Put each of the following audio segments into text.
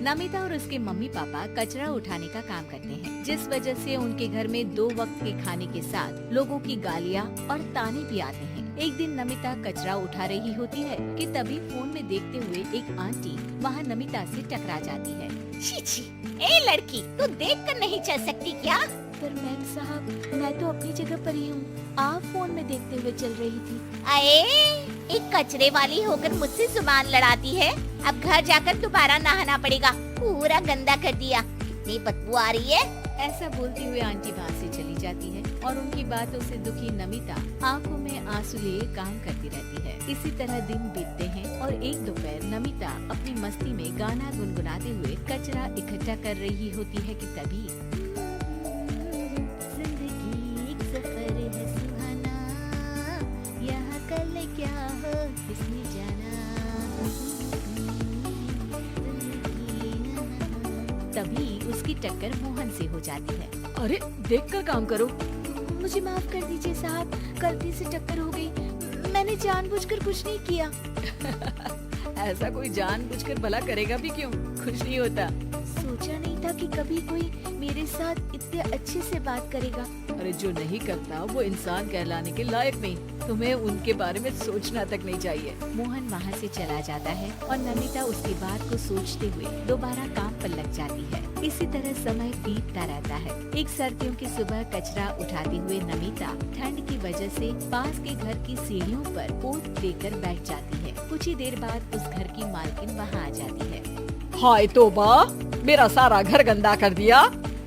नमिता और उसके mummy papa कचरा उठाने का काम करते हैं, जिस वजह से उनके घर में 2 वक्त के खाने के साथ लोगों की गालियाँ और ताने भी आते हैं। एक दिन नमिता कचरा उठा रही होती है कि तभी फोन में देखते हुए एक आंटी वहाँ नमिता से टकरा जाती है। छी छी, ए लड़की, तू देखकर नहीं चल सकती क्या? पर मैम साहब, मैं तो अपनी जगह पर ही हूँ, आप फोन में देखते हुए चल रही थी। अये, एक कचरे वाली होकर मुझसे जुबान लड़ाती है। अब घर जाकर दोबारा नहाना पड़ेगा, पूरा गंदा कर दिया, कितनी बदबू आ रही है। ऐसा बोलती हुए आंटी वहाँ से चली जाती है और उनकी बातों से दुखी नमिता आंखों में आंसू लिए काम करती रहती है। इसी तरह दिन बीतते हैं और एक दोपहर नमिता अपनी मस्ती में गाना गुनगुनाते हुए कचरा इकट्ठा कर रही होती है कि तभी जिंदगी एक सफर है सुहाना, यहाँ कल क्या हो किसने जाना। तभी उसकी टक्कर मोहन से हो जाती है। अरे देख कर काम करो। मुझे माफ कर दीजिए साहब, गलती से टक्कर हो गई, मैंने जानबूझकर कुछ नहीं किया। ऐसा कोई जानबूझकर भला करेगा भी क्यों? कुछ नहीं होता। सोचा नहीं था कि कभी कोई मेरे साथ इतने अच्छे से बात करेगा। अरे जो नहीं करता वो इंसान कहलाने के लायक नहीं। तुम्हें उनके बारे में सोचना तक नहीं चाहिए। मोहन वहाँ से चला जाता है और नमिता उसकी बात को सोचते हुए दोबारा काम पर लग जाती है। इसी तरह समय बीतता रहता है। एक सर्दियों की सुबह कचरा उठाते हुए नमिता ठंड की वजह से पास के घर की सीढ़ियों पर ओट लेकर बैठ जाती है। कुछ ही देर बाद उस घर की मालकिन वहाँ आ जाती है। हाय तौबा, मेरा सारा घर गंदा कर दिया।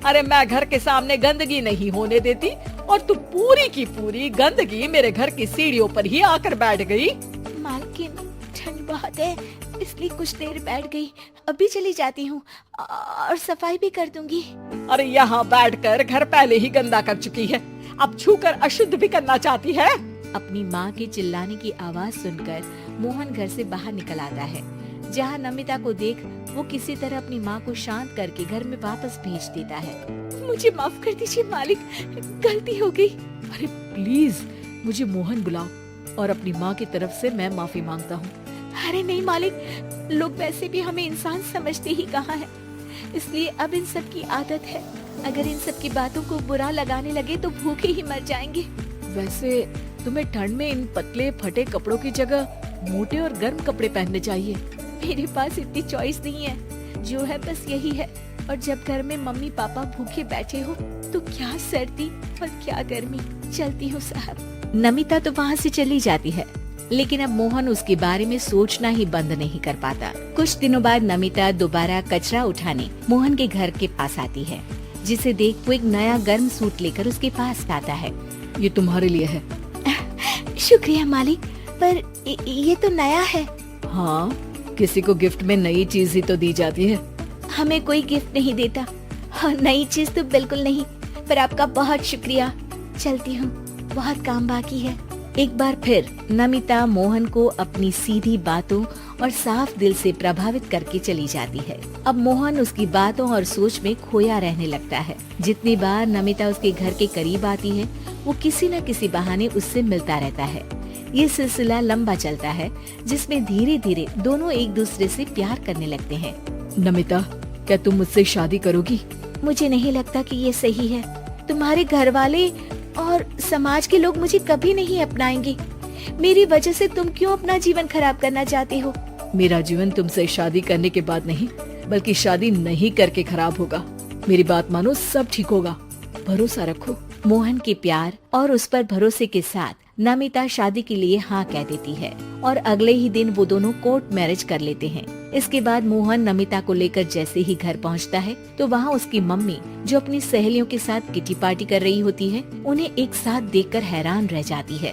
अरे मैं घर के सामने गंदगी नहीं होने देती और तू पूरी की पूरी गंदगी मेरे घर की सीढ़ियों पर ही आकर बैठ गई। मालकिन, ठंड बहुत है इसलिए कुछ देर बैठ गई, अभी चली जाती हूँ और सफाई भी कर दूंगी। अरे यहाँ बैठकर घर पहले ही गंदा कर चुकी है, अब छूकर अशुद्ध भी करना चाहती है। अपनी माँ के चिल्लाने की आवाज सुनकर मोहन घर से बाहर निकल आता है, जहाँ नमिता को देख वो किसी तरह अपनी माँ को शांत करके घर में वापस भेज देता है। मुझे माफ कर दीजिए मालिक, गलती हो गई। अरे प्लीज मुझे मोहन बुलाओ और अपनी माँ की तरफ से मैं माफी मांगता हूँ। अरे नहीं मालिक, लोग वैसे भी हमें इंसान समझते ही कहाँ है, इसलिए अब इन सब की आदत है। अगर इन सब की बातों को बुरा लगाने लगे तो भूखे ही मर जाएंगे। वैसे तुम्हें ठंड में इन पतले फटे कपड़ों की जगह मोटे और गर्म कपड़े पहनने चाहिए। मेरे पास इतनी चॉइस नहीं है, जो है बस यही है। और जब घर में मम्मी पापा भूखे बैठे हो तो क्या सर्दी और क्या गर्मी। चलती हूँ साहब। नमिता तो वहाँ से चली जाती है, लेकिन अब मोहन उसके बारे में सोचना ही बंद नहीं कर पाता। कुछ दिनों बाद नमिता दोबारा कचरा उठाने मोहन के घर के पास आती है, जिसे देख वो एक नया गर्म सूट लेकर उसके पास आता है। ये तुम्हारे लिए है। शुक्रिया मालिक, पर ये तो नया है। हाँ, किसी को गिफ्ट में नई चीज ही तो दी जाती है। हमें कोई गिफ्ट नहीं देता। हाँ, नई चीज तो बिल्कुल नहीं, पर आपका बहुत शुक्रिया। चलती हूँ, बहुत काम बाकी है। एक बार फिर नमिता मोहन को अपनी सीधी बातों और साफ दिल से प्रभावित करके चली जाती है। अब मोहन उसकी बातों और सोच में खोया रहने लगता है। जितनी बार नमिता उसके घर के करीब आती है, वो किसी न किसी बहाने उससे मिलता रहता है। ये सिलसिला लंबा चलता है, जिसमें धीरे धीरे दोनों एक दूसरे से प्यार करने लगते हैं। नमिता, क्या तुम मुझसे शादी करोगी? मुझे नहीं लगता कि ये सही है। तुम्हारे घर वाले और समाज के लोग मुझे कभी नहीं अपनाएंगे। मेरी वजह से तुम क्यों अपना जीवन खराब करना चाहते हो? मेरा जीवन तुमसे शादी करने के बाद नहीं, बल्कि शादी नहीं करके खराब होगा। मेरी बात मानो, सब ठीक होगा, भरोसा रखो। मोहन के प्यार और उस पर भरोसे के साथ नमिता शादी के लिए हाँ कह देती है और अगले ही दिन वो दोनों कोर्ट मैरिज कर लेते हैं। इसके बाद मोहन नमिता को लेकर जैसे ही घर पहुंचता है, तो वहाँ उसकी मम्मी, जो अपनी सहेलियों के साथ किटी पार्टी कर रही होती है, उन्हें एक साथ देखकर हैरान रह जाती है।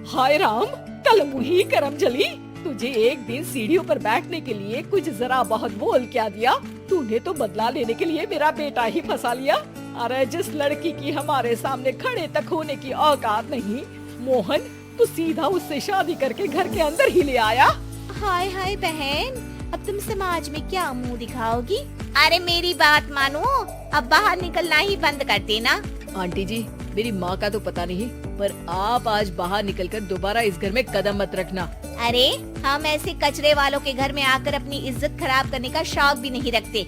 हाय राम, कल मुही करम जली। तुझे एक दिन सीढ़ियों पर बैठने के लिए कुछ जरा बहुत बोल क्या दिया। तूने तो बदला लेने के लिए मेरा बेटा ही फंसा लिया। अरे जिस लड़की की हमारे सामने खड़े तक होने की औकात नहीं, मोहन तू सीधा उससे शादी करके घर के अंदर ही ले आया। हाय हाय बहन, अब तुम समाज में क्या मुंह दिखाओगी? अरे मेरी बात मानो, अब बाहर निकलना ही बंद कर देना। आंटी जी, मेरी माँ का तो पता नहीं, पर आप आज बाहर निकलकर दोबारा इस घर में कदम मत रखना। अरे हम ऐसे कचरे वालों के घर में आकर अपनी इज्जत खराब करने का शौक भी नहीं रखते।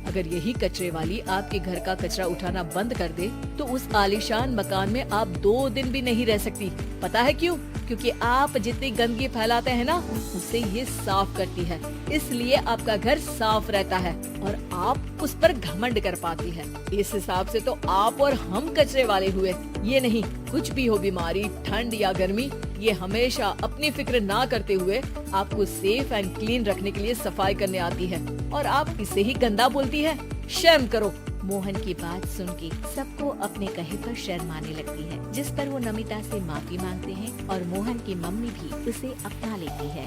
अगर यही कचरे वाली आपके घर का कचरा उठाना बंद कर दे तो उस आलीशान मकान में आप 2 दिन भी नहीं रह सकती। पता है क्यों? क्योंकि आप जितनी गंदगी फैलाते हैं ना, उसे ये साफ करती है, इसलिए आपका घर साफ रहता है और आप उस पर घमंड कर पाती है। इस हिसाब से तो आप और हम कचरे वाले हुए। ये नहीं, कुछ भी हो, बीमारी, ठंड या गर्मी, ये हमेशा अपनी फिक्र ना करते हुए आपको सेफ एंड क्लीन रखने के लिए सफाई करने आती है और आप इसे ही गंदा बोलती है। शर्म करो। मोहन की बात सुन के सबको अपने कहे पर शर्म आने लगती है, जिस पर वो नमिता से माफी मांगते हैं और मोहन की मम्मी भी उसे अपना लेती है।